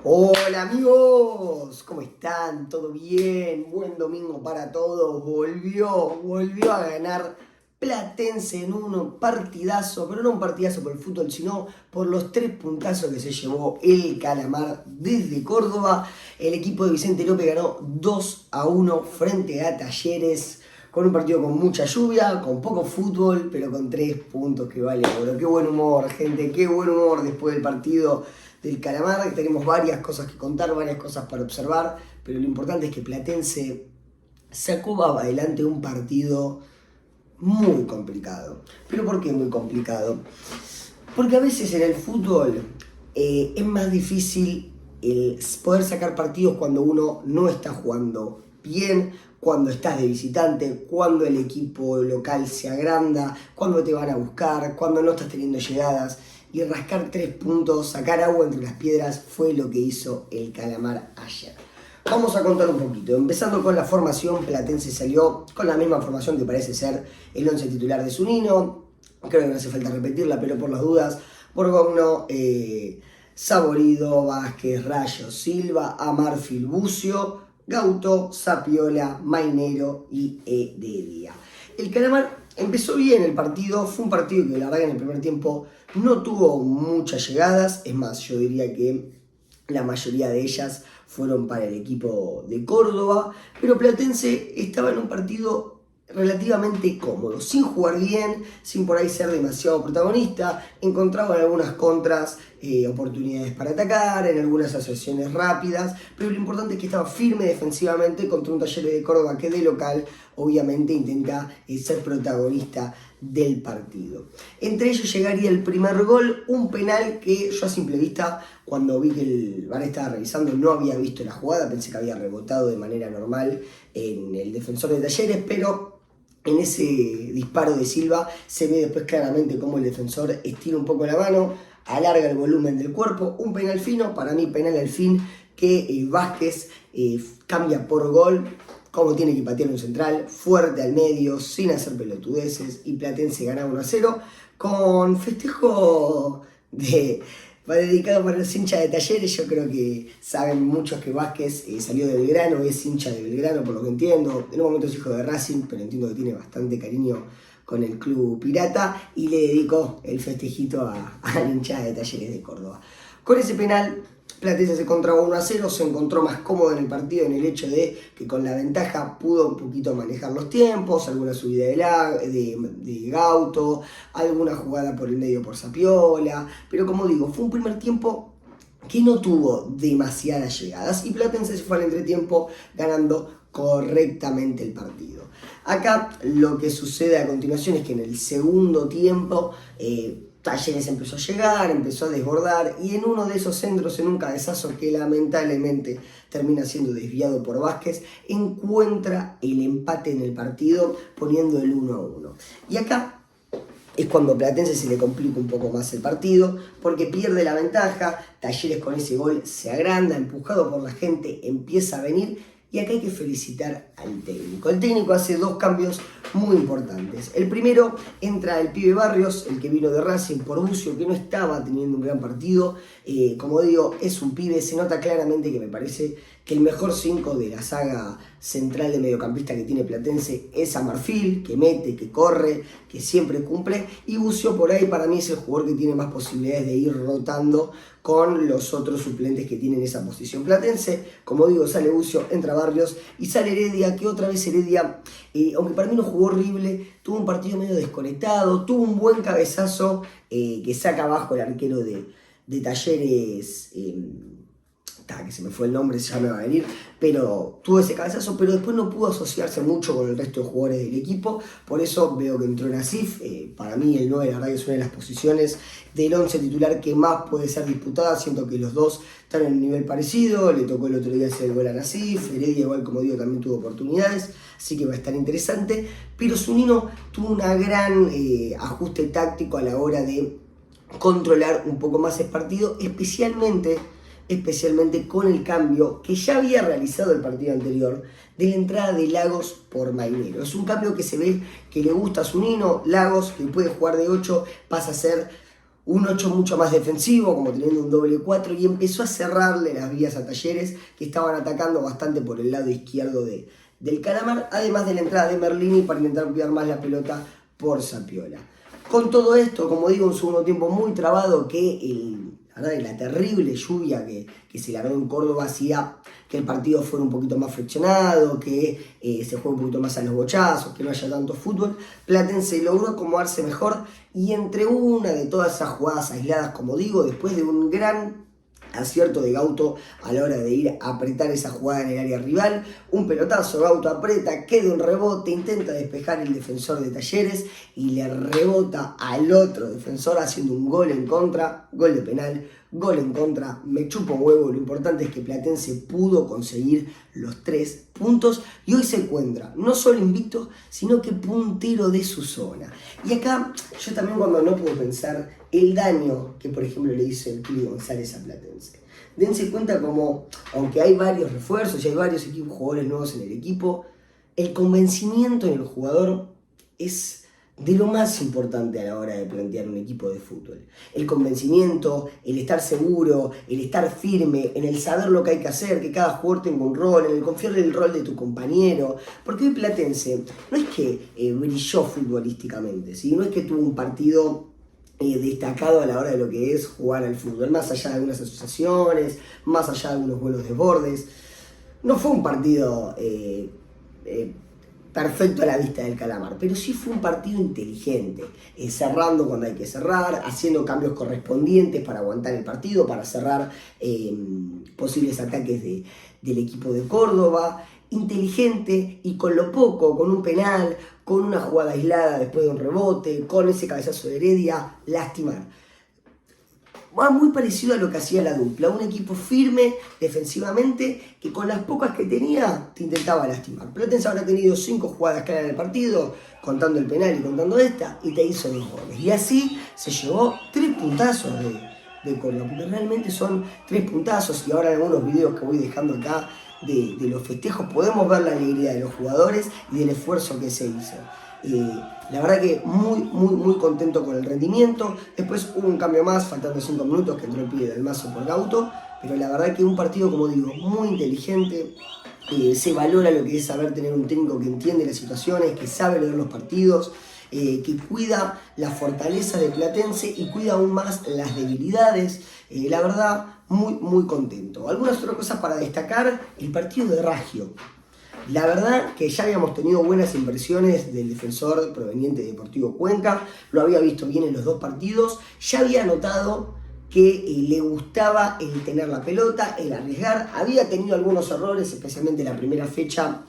Hola amigos, ¿cómo están? ¿Todo bien? Buen domingo para todos. Volvió a ganar Platense en un partidazo, pero no un partidazo por el fútbol, sino por los 3 puntazos que se llevó el Calamar desde Córdoba. El equipo de Vicente López ganó 2-1 frente a Talleres, con un partido con mucha lluvia, con poco fútbol, pero con 3 puntos que vale oro. Qué buen humor, gente, qué buen humor después del partido del Calamar. Tenemos varias cosas que contar, varias cosas para observar, pero lo importante es que Platense sacó adelante un partido muy complicado. ¿Pero por qué muy complicado? Porque a veces en el fútbol es más difícil el poder sacar partidos cuando uno no está jugando bien, cuando estás de visitante, cuando el equipo local se agranda, cuando te van a buscar, cuando no estás teniendo llegadas. Y rascar 3 puntos, sacar agua entre las piedras, fue lo que hizo el Calamar ayer. Vamos a contar un poquito. Empezando con la formación, Platense salió con la misma formación que parece ser el 11 titular de Zunino. Creo que no hace falta repetirla, pero por las dudas: Borgogno, Saborido, Vázquez, Rayo, Silva, Amarfil, Bucio, Gauto, Sapiola, Mainero y Heredia. El Calamar empezó bien el partido, fue un partido que la verdad que en el primer tiempo no tuvo muchas llegadas, es más, yo diría que la mayoría de ellas fueron para el equipo de Córdoba, pero Platense estaba en un partido relativamente cómodo, sin jugar bien, sin por ahí ser demasiado protagonista, encontraba en algunas contras oportunidades para atacar, en algunas asociaciones rápidas, pero lo importante es que estaba firme defensivamente contra un Talleres de Córdoba que de local obviamente intenta ser protagonista del partido. Entre ellos llegaría el primer gol, un penal que yo a simple vista, cuando vi que el VAR estaba revisando, no había visto la jugada, pensé que había rebotado de manera normal en el defensor de Talleres, pero en ese disparo de Silva se ve después claramente cómo el defensor estira un poco la mano, alarga el volumen del cuerpo, un penal fino, para mí penal al fin, que Vázquez cambia por gol, como tiene que patear un central, fuerte al medio, sin hacer pelotudeces, y Platense gana 1-0, con festejo dedicado para los hinchas de Talleres. Yo creo que saben muchos que Vázquez salió de Belgrano, es hincha de Belgrano por lo que entiendo, en un momento es hijo de Racing, pero entiendo que tiene bastante cariño con el club pirata, y le dedicó el festejito a la hinchada de Talleres de Córdoba. Con ese penal, Platense se encontraba 1-0, se encontró más cómodo en el partido en el hecho de que con la ventaja pudo un poquito manejar los tiempos, alguna subida de Gauto, alguna jugada por el medio por Sapiola, pero como digo, fue un primer tiempo que no tuvo demasiadas llegadas y Platense se fue al entretiempo ganando correctamente el partido. Acá lo que sucede a continuación es que en el segundo tiempo Talleres empezó a llegar, empezó a desbordar, y en uno de esos centros, en un cabezazo que lamentablemente termina siendo desviado por Vázquez, encuentra el empate en el partido poniendo el 1-1. Y acá es cuando a Platense se le complica un poco más el partido, porque pierde la ventaja, Talleres con ese gol se agranda, empujado por la gente, empieza a venir. Y acá hay que felicitar al técnico. El técnico hace 2 cambios muy importantes. El primero, entra el pibe Barrios, el que vino de Racing por Bucio, que no estaba teniendo un gran partido. Como digo, es un pibe, se nota claramente que me parece que el mejor 5 de la saga central de mediocampista que tiene Platense es Amarfil, que mete, que corre, que siempre cumple. Y Bucio por ahí para mí es el jugador que tiene más posibilidades de ir rotando con los otros suplentes que tienen esa posición. Platense, como digo, sale Bucio, entra Barrios y sale Heredia, que otra vez Heredia, aunque para mí no jugó horrible, tuvo un partido medio desconectado, tuvo un buen cabezazo que saca abajo el arquero de Talleres, que se me fue el nombre, ya me va a venir, pero tuvo ese cabezazo, pero después no pudo asociarse mucho con el resto de jugadores del equipo, por eso veo que entró Nasif. Para mí el 9 la verdad que es una de las posiciones del 11 titular que más puede ser disputada, siento que los dos están en un nivel parecido, le tocó el otro día hacer el gol a Nasif, Heredia igual como digo también tuvo oportunidades, así que va a estar interesante, pero Zunino tuvo un gran ajuste táctico a la hora de controlar un poco más el partido, especialmente con el cambio que ya había realizado el partido anterior de la entrada de Lagos por Mainero. Es un cambio que se ve que le gusta a Zunino. Lagos, que puede jugar de 8, pasa a ser un 8 mucho más defensivo, como teniendo un doble 4, y empezó a cerrarle las vías a Talleres, que estaban atacando bastante por el lado izquierdo del Calamar, además de la entrada de Merlini para intentar cuidar más la pelota por Zapiola. Con todo esto, como digo, un segundo tiempo muy trabado que la terrible lluvia que se largó en Córdoba hacía que el partido fuera un poquito más friccionado, que se juegue un poquito más a los bochazos, que no haya tanto fútbol. Platense logró acomodarse mejor y entre una de todas esas jugadas aisladas, como digo, después de un gran acierto de Gauto a la hora de ir a apretar esa jugada en el área rival, un pelotazo, Gauto aprieta, queda un rebote, intenta despejar el defensor de Talleres y le rebota al otro defensor haciendo un gol en contra, gol de penal, gol en contra, me chupo huevo. Lo importante es que Platense pudo conseguir los 3 puntos y hoy se encuentra no solo invicto, sino que puntero de su zona. Y acá yo también, cuando no puedo pensar el daño que, por ejemplo, le hizo el Kili González a Platense. Dense cuenta como, aunque hay varios refuerzos y hay varios jugadores nuevos en el equipo, el convencimiento en el jugador es de lo más importante a la hora de plantear un equipo de fútbol. El convencimiento, el estar seguro, el estar firme, en el saber lo que hay que hacer, que cada jugador tenga un rol, en el confiar en el rol de tu compañero. Porque hoy Platense no es que brilló futbolísticamente, ¿sí? No es que tuvo un partido destacado a la hora de lo que es jugar al fútbol, más allá de algunas asociaciones, más allá de algunos buenos desbordes. No fue un partido perfecto a la vista del Calamar, pero sí fue un partido inteligente, cerrando cuando hay que cerrar, haciendo cambios correspondientes para aguantar el partido, para cerrar posibles ataques del equipo de Córdoba. Inteligente y con lo poco, con un penal, con una jugada aislada después de un rebote, con ese cabezazo de Heredia, lastimar. Va muy parecido a lo que hacía la dupla, un equipo firme defensivamente que con las pocas que tenía te intentaba lastimar. Platense habrá tenido 5 jugadas claras en el partido, contando el penal y contando esta, y te hizo 2 goles. Y así se llevó 3 puntazos de Córdoba, porque realmente son 3 puntazos, y ahora en algunos videos que voy dejando acá de los festejos podemos ver la alegría de los jugadores y del esfuerzo que se hizo. La verdad que muy contento con el rendimiento. Después hubo un cambio más, faltando 5 minutos, que entró el pibe del Mazo por Gauto, pero la verdad que un partido, como digo, muy inteligente. Se valora lo que es saber tener un técnico que entiende las situaciones, que sabe leer los partidos, que cuida la fortaleza de Platense y cuida aún más las debilidades. La verdad, muy contento. Algunas otras cosas para destacar: el partido de Raggio. La verdad que ya habíamos tenido buenas impresiones del defensor proveniente de Deportivo Cuenca, lo había visto bien en los 2 partidos, ya había notado que le gustaba el tener la pelota, el arriesgar. Había tenido algunos errores, especialmente la primera fecha,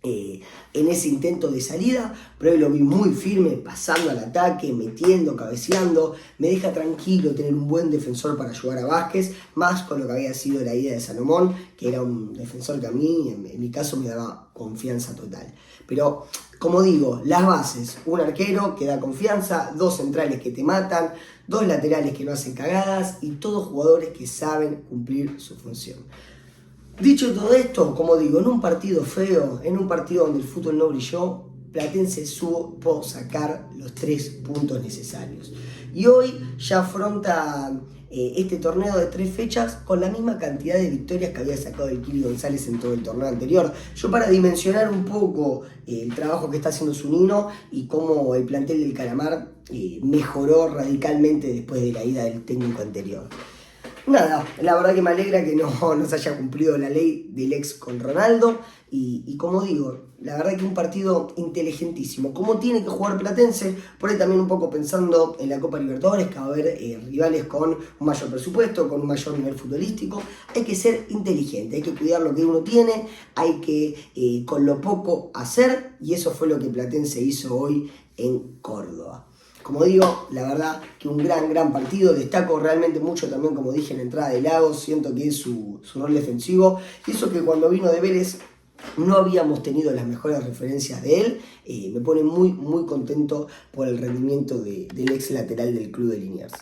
en ese intento de salida, pero hoy lo vi muy firme, pasando al ataque, metiendo, cabeceando. Me deja tranquilo tener un buen defensor para ayudar a Vázquez, más con lo que había sido la ida de Salomón, que era un defensor que a mí, en mi caso, me daba confianza total. Pero, como digo, las bases: un arquero que da confianza, 2 centrales que te matan, 2 laterales que no hacen cagadas y todos jugadores que saben cumplir su función. Dicho todo esto, como digo, en un partido feo, en un partido donde el fútbol no brilló, Platense supo sacar los 3 puntos necesarios. Y hoy ya afronta este torneo de 3 fechas con la misma cantidad de victorias que había sacado el Kili González en todo el torneo anterior. Yo, para dimensionar un poco el trabajo que está haciendo Zunino y cómo el plantel del Calamar mejoró radicalmente después de la ida del técnico anterior. Nada, la verdad que me alegra que no se haya cumplido la ley del ex con Ronaldo. Y como digo, la verdad que un partido inteligentísimo. Como tiene que jugar Platense, por ahí también un poco pensando en la Copa Libertadores, que va a haber rivales con un mayor presupuesto, con un mayor nivel futbolístico. Hay que ser inteligente, hay que cuidar lo que uno tiene, hay que con lo poco hacer, y eso fue lo que Platense hizo hoy en Córdoba. Como digo, la verdad que un gran partido. Destaco realmente mucho también, como dije, en la entrada de Lagos. Siento que es su rol defensivo. Y eso que cuando vino de Vélez no habíamos tenido las mejores referencias de él. Me pone muy contento por el rendimiento del ex lateral del club de Liniers.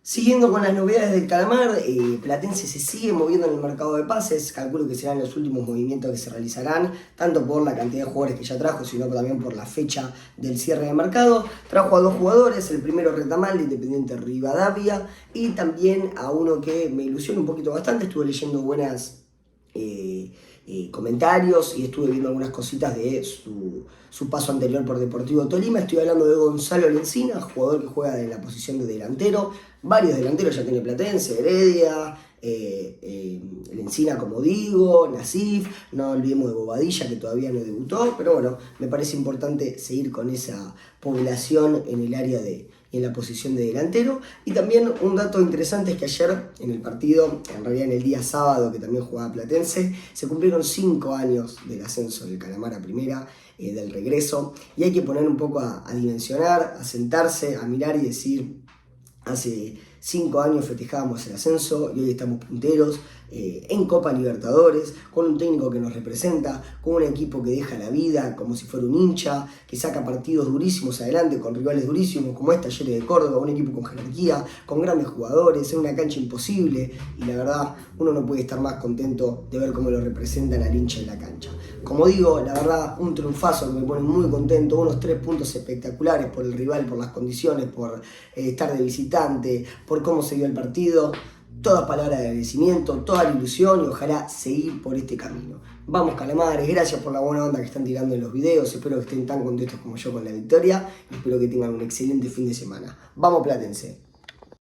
Siguiendo con las novedades del Calamar, Platense se sigue moviendo en el mercado de pases. Calculo que serán los últimos movimientos que se realizarán, tanto por la cantidad de jugadores que ya trajo, sino también por la fecha del cierre de mercado. Trajo a dos jugadores, el primero Retamal de Independiente Rivadavia, y también a uno que me ilusiona un poquito bastante. Estuve leyendo buenas comentarios y estuve viendo algunas cositas de su paso anterior por Deportivo Tolima. Estoy hablando de Gonzalo Lencina, jugador que juega en la posición de delantero. Varios delanteros ya tiene Platense, Heredia, Lencina, como digo, Nasif, no olvidemos de Bobadilla, que todavía no debutó, pero bueno, me parece importante seguir con esa población en el área en la posición de delantero. Y también un dato interesante es que ayer en el partido, en realidad en el día sábado que también jugaba Platense, se cumplieron 5 años del ascenso del Calamar a primera, del regreso, y hay que poner un poco a dimensionar, a sentarse, a mirar y decir: hace 5 años festejábamos el ascenso y hoy estamos punteros en Copa Libertadores, con un técnico que nos representa, con un equipo que deja la vida como si fuera un hincha, que saca partidos durísimos adelante con rivales durísimos como Talleres de Córdoba, un equipo con jerarquía, con grandes jugadores, en una cancha imposible, y la verdad uno no puede estar más contento de ver cómo lo representan al hincha en la cancha. Como digo, la verdad, un triunfazo que me pone muy contento, unos 3 puntos espectaculares por el rival, por las condiciones, por estar de visitante, por cómo se dio el partido. Toda palabra de agradecimiento, toda la ilusión y ojalá seguir por este camino. Vamos Calamares, gracias por la buena onda que están tirando en los videos, espero que estén tan contentos como yo con la victoria y espero que tengan un excelente fin de semana. Vamos Platense.